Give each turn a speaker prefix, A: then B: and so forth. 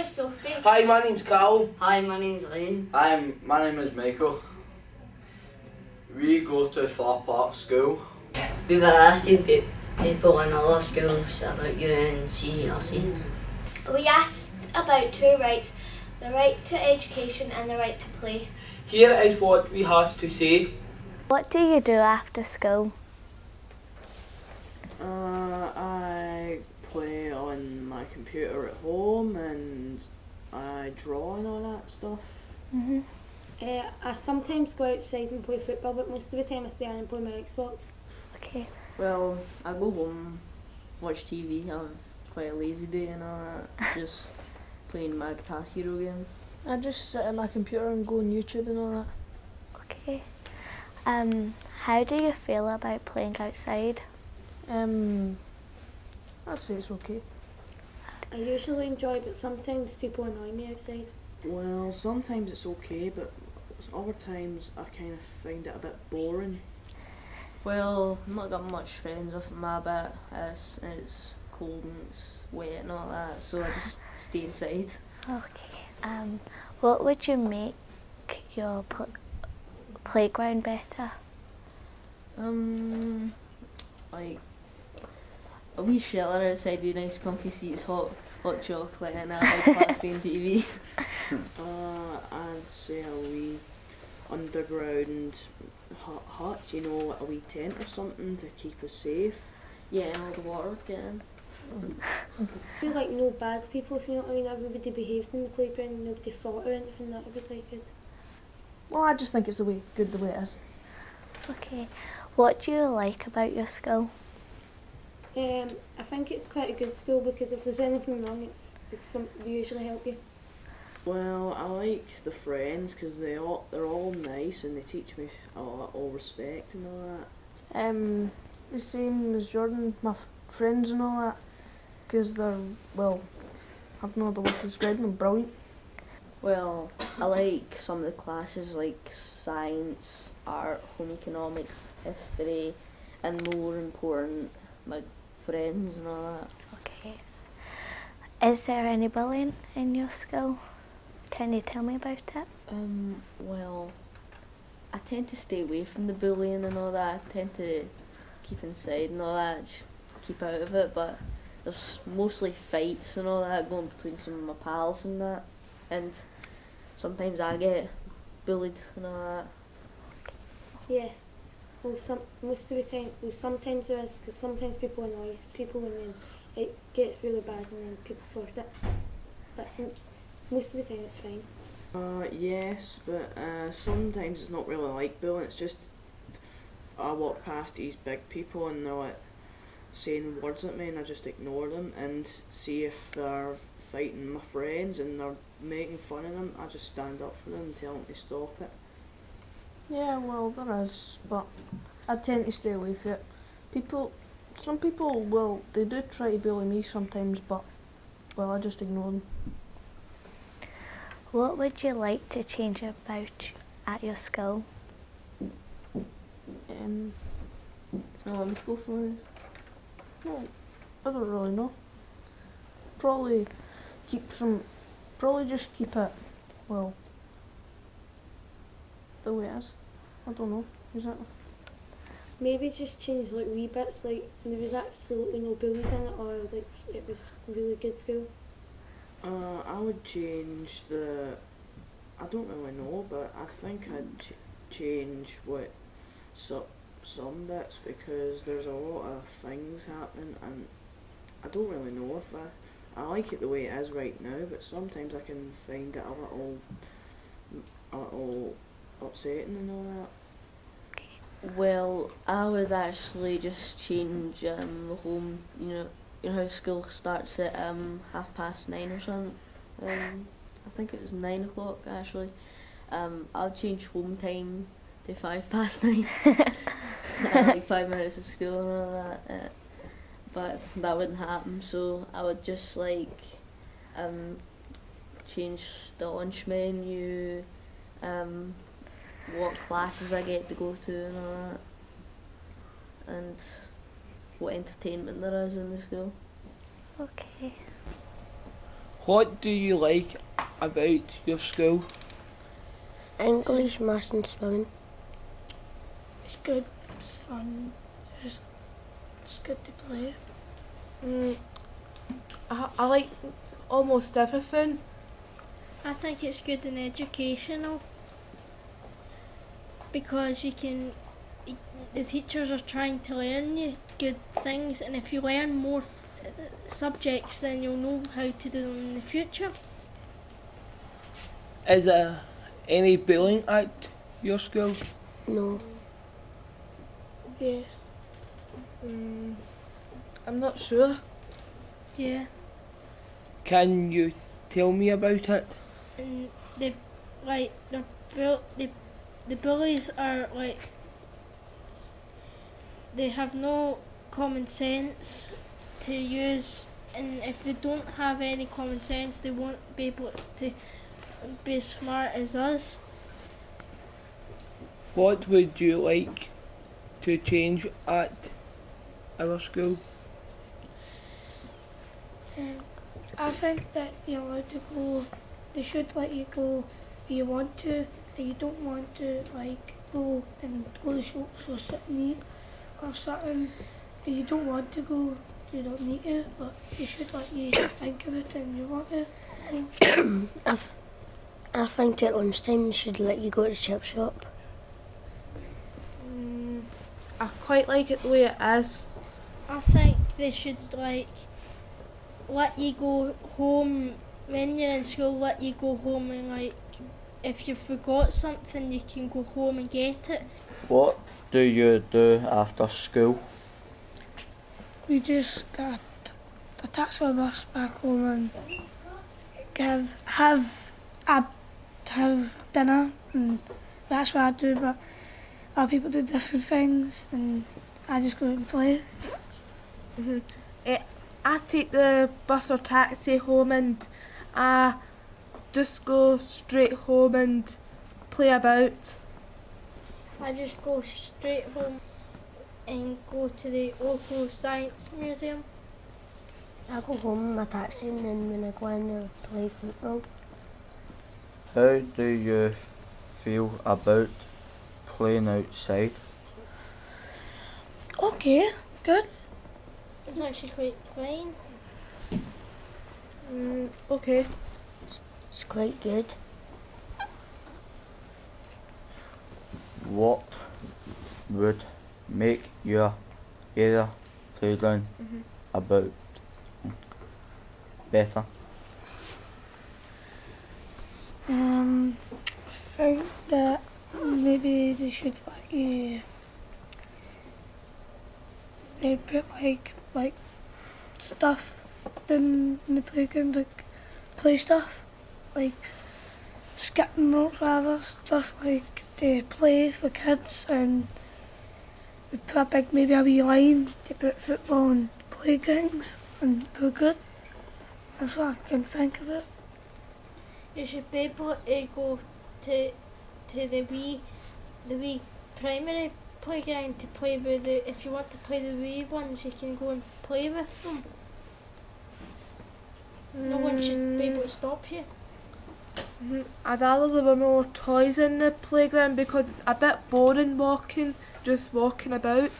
A: is Sophie.
B: Hi, my name's Carl.
C: Hi, my name's Lee.
D: My name is Michael. We go to Far Park School.
C: We were asking people in other schools about UNCRC.
A: We asked about two rights, the right to education and the right to play.
B: Here is what we have to say.
E: What do you do after school?
F: I play on my computer at home and I draw and all that stuff.
G: I sometimes go outside and play football, but most of the time I stay and play my Xbox.
E: Okay.
H: Well, I go home, watch TV, have quite a lazy day and all that, just playing my Guitar Hero game.
I: I just sit at my computer and go on YouTube and all that.
E: Okay. How do you feel about playing outside?
I: I'd say it's okay.
G: I usually enjoy it, but sometimes people annoy me outside.
F: Well, sometimes it's okay, but other times I kind of find it a bit boring.
H: Well, I've not got much friends off my bit, it's cold and it's wet and all that, so I just stay inside.
E: Okay. What would you make your playground better?
H: Like a wee shelter outside with nice comfy seats, hot chocolate and a big flat screen TV.
F: I'd say a wee underground hut, you know, a wee tent or something to keep us safe.
H: Yeah, and all the water getting.
G: I feel like no bad people, if you know what I mean. Everybody behaved in the playground, nobody fought or anything, that would be quite good.
I: Well, I just think it's good the way it is.
E: Okay. What do you like about your school?
G: I think it's quite a good school because if there's anything wrong, they usually help you.
F: Well, I like the friends because they're all nice and they teach me all respect and all that.
I: The same as Jordan, my friends and all that, because they're, well, I've no other way to describe them, brilliant.
H: Well, I like some of the classes like science, art, home economics, history, and more important, my friends and all that.
E: Okay. Is there any bullying in your school? Can you tell me about it?
H: Well, I tend to stay away from the bullying and all that. I tend to keep inside and all that, just keep out of it, but there's mostly fights and all that going between some of my pals and that, and sometimes I get bullied and all that.
G: Yes. Well, most of the time, sometimes there is, because sometimes people annoy people and then it gets really bad and then people sort it. But most of the time it's fine.
F: Yes, but sometimes it's not really like bullying, it's just I walk past these big people and they're like saying words at me and I just ignore them and see if they're fighting my friends and they're making fun of them, I just stand up for them and tell them to stop it.
I: Yeah, well, there is, but I tend to stay away from it. Some people, well, they do try to bully me sometimes, but, well, I just ignore them.
E: What would you like to change about at your school?
H: Go for it.
I: No, I don't really know. Probably just keep it, well, the way it is. I don't know, exactly.
G: Maybe just change like wee bits, like there was absolutely no bullies in it, or like it was a really good school.
F: I would change I don't really know, but I think I'd change some bits because there's a lot of things happening and I don't really know if I like it the way it is right now, but sometimes I can find it a little upsetting and all that.
H: Well, I would actually just change the home, you know how school starts at 9:30 or something. I think it was 9 o'clock actually. I'll change home time to 9:05. Like 5 minutes of school and all that. But that wouldn't happen, so I would just like change the lunch menu, what classes I get to go to and all that, and what entertainment there is in the school.
E: Okay.
B: What do you like about your school?
J: English, maths and swimming.
G: It's good. It's fun. It's good to play.
I: I like almost everything.
A: I think it's good and educational because the teachers are trying to learn you good things, and if you learn more subjects, then you'll know how to do them in the future.
B: Is there any bullying at your school?
J: No.
G: Yes.
I: I'm not sure.
A: Yeah.
B: Can you tell me about it?
A: And the bullies are like, they have no common sense to use, and if they don't have any common sense, they won't be able to be as smart as us.
B: What would you like to change at our school?
G: I think that you're allowed to go. They should let you go if you want to. If you don't want to, go and go to shops or sit and eat or something. If you don't want to go, you don't need to. But they should let you think of it and you want to.
J: I think at lunchtime they should let you go to the chip shop.
I: I quite like it the way it is.
A: I think they should let you go home when you're in school. Let you go home and if you forgot something, you can go home and get it.
D: What do you do after school?
G: We just got a taxi bus back home and have dinner, and that's what I do. But other people do different things, and I just go out and play.
I: I take the bus or taxi home, and I just go straight home and play about.
A: I just go straight home and go to the local science museum.
J: I go home in my taxi and then when I go in I play football.
D: How do you feel about playing outside?
G: Okay, good.
A: It's actually quite fine.
I: Okay.
J: It's quite good.
D: What would make your area playground about better?
G: I think that maybe they should they put like stuff in the playground, like play stuff, like skipping rope, rather stuff like to play for kids, and we put maybe a wee line to put football and playgrounds and put good. That's what I can think of it.
A: You should be able to go to the wee primary playground to play with if you want to play the wee ones, you can go and play with them. No one should be able to stop you.
I: I'd rather there were more toys in the playground because it's a bit boring just walking about.